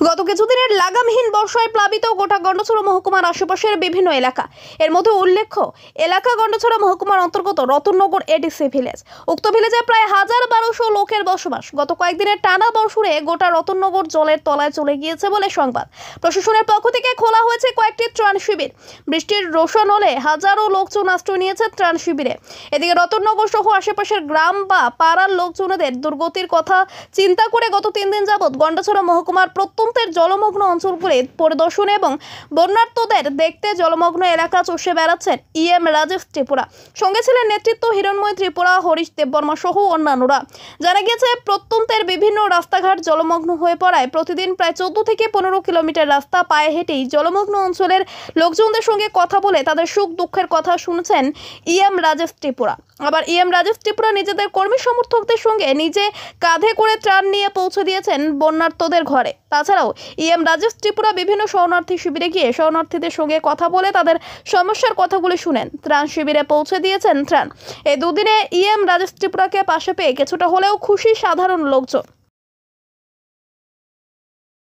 গত কিছুদিনের লাগামহীন বর্ষায় প্লাবিত গোটা গন্ডছড়া মহকুমার আশেপাশের বিভিন্ন এলাকা। এর মধ্যে উল্লেখ্য এলাকা গন্ডছড়া মহকুমার অন্তর্গত রতননগর এডিসি ভিলেজ। উক্ত ভিলেজে প্রায় ১,১২০০ লোকের বসবাস। গত কয়েকদিনের টানা বর্ষণে গোটা রতননগর জলের তলায় চলে গিয়েছে বলে সংবাদ। প্রশাসনের পক্ষ থেকে খোলা হয়েছে কয়েকটি ত্রাণ শিবির। বৃষ্টির রোশন হলে হাজারো লোকজন আশ্রয় নিয়েছে ত্রাণ শিবিরে। এদিকে রতননগর সহ আশেপাশের গ্রাম বা পাড়ার লোকজনদের দুর্গতির কথা চিন্তা করে গত ৩ দিন যাবৎ গন্ডছড়া মহকুমার প্রত্যন্তের জলমগ্ন অঞ্চলগুলি পরিদর্শন এবং বন্যার্তদের দেখতে জলমগ্ন এলাকা চষে বেড়াচ্ছেন ইএম রাজেশ ত্রিপুরা। সঙ্গে ছিলেন নেতৃত্ব হিরণময় ত্রিপুরা, হরিশ দেববর্মা সহ অন্যান্যরা। জানা গিয়েছে প্রত্যন্তের বিভিন্ন রাস্তাঘাট জলমগ্ন হয়ে পড়ায় প্রতিদিন প্রায় ১৪ থেকে ১৫ কিলোমিটার রাস্তা পায়ে হেঁটেই জলমগ্ন অঞ্চলের লোকজনদের সঙ্গে কথা বলে তাদের সুখ দুঃখের কথা শুনেছেন ইএম রাজেশ ত্রিপুরা। আবার ইএম রাজেশ ত্রিপুরা নিজেদের কর্মী সমর্থকদের সঙ্গে নিজে কাঁধে করে ত্রাণ নিয়ে পৌঁছে দিয়েছেন বন্যার্তদের ঘরে। তাছাড়াও ইএম রাজেশ ত্রিপুরা বিভিন্ন শরণার্থী শিবিরে গিয়ে শরণার্থীদের সঙ্গে কথা বলে তাদের সমস্যার কথাগুলি শুনেন। ত্রাণ শিবিরে পৌঁছে দিয়েছেন ত্রাণ। এই দুদিনে ইএম রাজেশ ত্রিপুরাকে পাশে পেয়ে কিছুটা হলেও খুশি সাধারণ লোকজন।